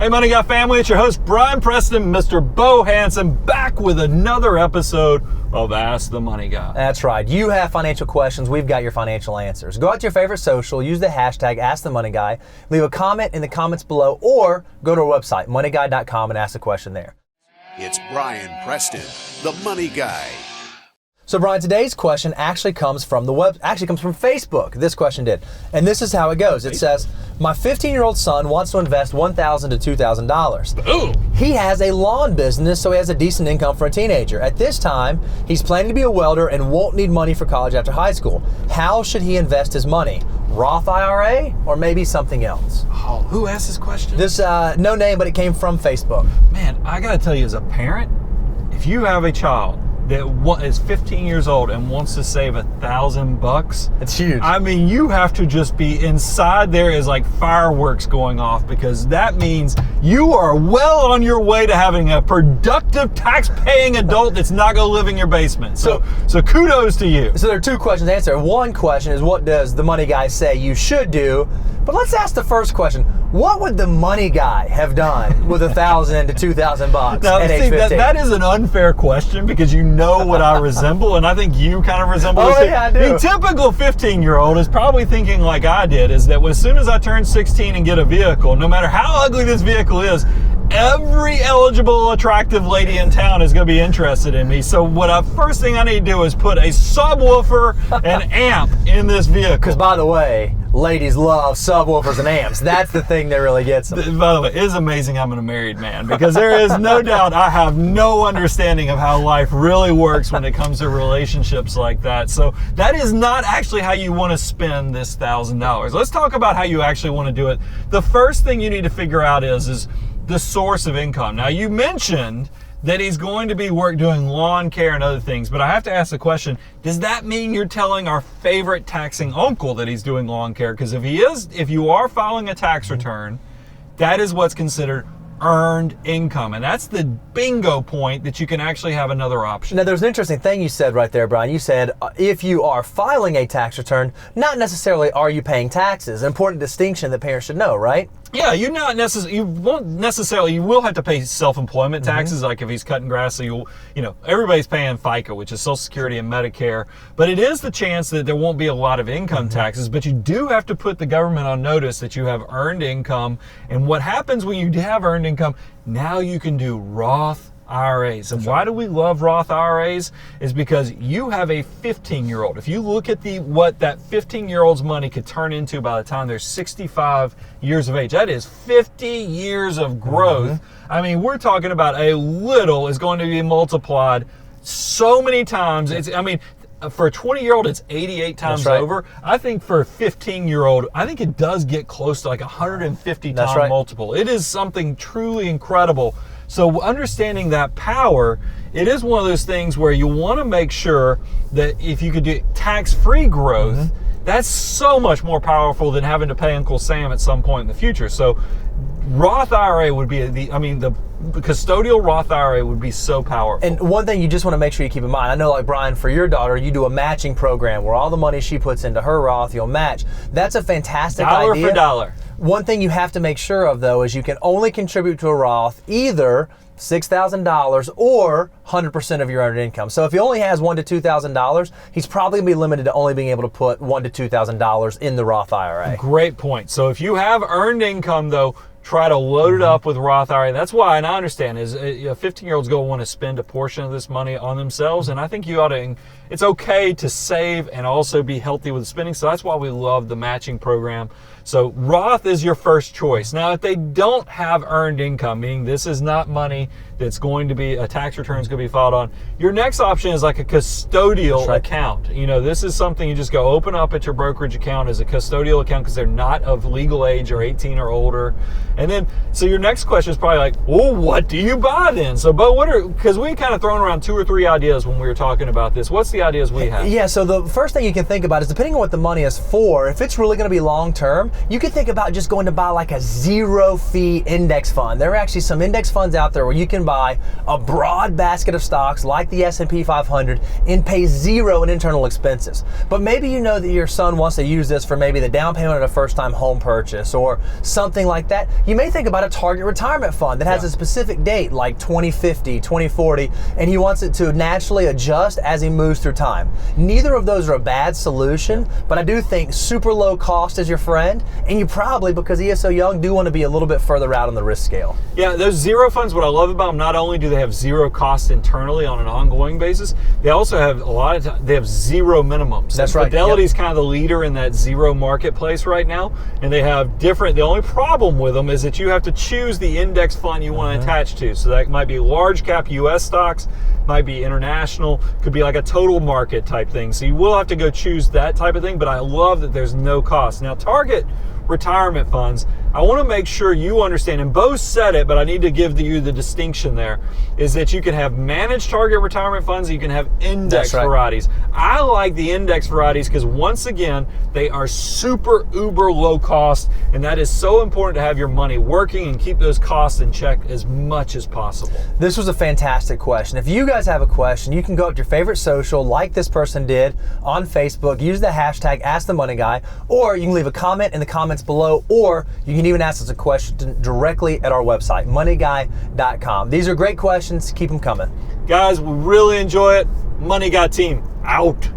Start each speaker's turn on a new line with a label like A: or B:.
A: Hey, Money Guy family, it's your host, Brian Preston, Mr. Bo Hansen, back with another episode of Ask the Money Guy.
B: That's right. You have financial questions, we've got your financial answers. Go out to your favorite social, use the hashtag AskTheMoneyGuy, leave a comment in the comments below, or go to our website, moneyguy.com, and ask a question there.
C: It's Brian Preston, the Money Guy.
B: So Brian, today's question actually comes from Facebook. This question did. And this is how it goes. It says, my 15-year-old son wants to invest $1,000 to $2,000.
A: Ooh.
B: He has a lawn business, so he has a decent income for a teenager. At this time, he's planning to be a welder and won't need money for college after high school. How should he invest his money? Roth IRA or maybe something else?
A: Oh, who asked this question?
B: This, no name, but it came from Facebook.
A: Man, I gotta tell you, as a parent, if you have a child that is 15 years old and wants to save $1,000,
B: It's huge.
A: I mean, you have to just be inside there is like fireworks going off, because that means you are well on your way to having a productive tax-paying adult that's not going to live in your basement. So kudos to you.
B: So there are two questions to answer. One question is, what does the money guy say you should do? But let's ask the first question. What would the money guy have done with $1,000 to $2,000
A: Now,
B: at
A: see,
B: age 15?
A: that is an unfair question, because you know what I resemble, and I think you kind of resemble this.
B: Yeah, I do.
A: The typical 15-year-old is probably thinking like I did, is that as soon as I turn 16 and get a vehicle, no matter how ugly this vehicle is, every eligible, attractive lady in town is going to be interested in me. So first thing I need to do is put a subwoofer and amp in this vehicle.
B: Because by the way, ladies love subwoofers and amps. That's the thing that really gets them.
A: By the way, it is amazing I'm a married man, because there is no doubt I have no understanding of how life really works when it comes to relationships like that. So that is not actually how you want to spend this $1,000. Let's talk about how you actually want to do it. The first thing you need to figure out is the source of income. Now, you mentioned that he's going to be doing lawn care and other things, but I have to ask the question, does that mean you're telling our favorite taxing uncle that he's doing lawn care? Because if you are filing a tax return, that is what's considered earned income, and that's the bingo point that you can actually have another option.
B: Now, there's an interesting thing you said right there, Brian. You said if you are filing a tax return, not necessarily are you paying taxes. An important distinction that parents should know, right?
A: Yeah, you will have to pay self-employment taxes, like if he's cutting grass. So everybody's paying FICA, which is Social Security and Medicare. But it is the chance that there won't be a lot of income taxes. But you do have to put the government on notice that you have earned income. And what happens when you have earned income? Now you can do Roth IRAs. And why do we love Roth IRAs? Is because you have a 15-year-old. If you look at what that 15-year-old's money could turn into by the time they're 65 years of age, that is 50 years of growth. I mean, we're talking about a little is going to be multiplied so many times. For a 20-year-old, it's 88 times over. I think for a 15-year-old, I think it does get close to like 150 times multiple. It is something truly incredible. So understanding that power, it is one of those things where you want to make sure that if you could do tax-free growth, that's so much more powerful than having to pay Uncle Sam at some point in the future. So Roth IRA would be the custodial Roth IRA would be so powerful.
B: And one thing you just want to make sure you keep in mind, I know, like Brian, for your daughter, you do a matching program where all the money she puts into her Roth, you'll match. That's a fantastic idea.
A: Dollar for dollar.
B: One thing you have to make sure of, though, is you can only contribute to a Roth either $6,000 or 100% of your earned income. So if he only has $1,000 to $2,000, he's probably going to be limited to only being able to put $1,000 to $2,000 in the Roth IRA.
A: Great point. So if you have earned income, though, try to load it up with Roth IRA. That's why, and I understand, is 15-year-olds going to want to spend a portion of this money on themselves, and I think you ought to. It's okay to save and also be healthy with spending. So that's why we love the matching program. So Roth is your first choice. Now, if they don't have earned income, meaning this is not money that's going to be, a tax return is going to be filed on, your next option is like a custodial account. This is something you just go open up at your brokerage account as a custodial account, because they're not of legal age or 18 or older. And then, so your next question is probably like, well, what do you buy then? So, Bo, because we kind of thrown around 2 or 3 ideas when we were talking about this. What's the ideas we have?
B: Yeah, so the first thing you can think about is, depending on what the money is for, if it's really going to be long term, you could think about just going to buy like a zero fee index fund. There are actually some index funds out there where you can buy a broad basket of stocks like the S&P 500 and pay zero in internal expenses. But maybe you know that your son wants to use this for maybe the down payment of a first time home purchase or something like that. You may think about a target retirement fund that has a specific date like 2050, 2040, and he wants it to naturally adjust as he moves through time. Neither of those are a bad solution, but I do think super low cost is your friend, and you probably, because he is so young, do want to be a little bit further out on the risk scale.
A: Yeah, those zero funds, what I love about them, not only do they have zero cost internally on an ongoing basis, they also have they have zero minimums.
B: That's right.
A: Fidelity's kind of the leader in that zero marketplace right now, and they have different, the only problem with them is that you have to choose the index fund you want to attach to. So that might be large cap US stocks, might be international, could be like a total market type thing. So you will have to go choose that type of thing, but I love that there's no cost. Now, target retirement funds, I want to make sure you understand, and Bo said it, but I need to give you the distinction there, is that you can have managed target retirement funds, you can have index varieties. I like the index varieties because once again, they are super uber low cost, and that is so important to have your money working and keep those costs in check as much as possible.
B: This was a fantastic question. If you guys have a question, you can go up to your favorite social, like this person did on Facebook, use the hashtag #AskTheMoneyGuy, or you can leave a comment in the comments below, or you can even ask us a question directly at our website, moneyguy.com. These are great questions. Keep them coming.
A: Guys, we really enjoy it. Money Guy team, out.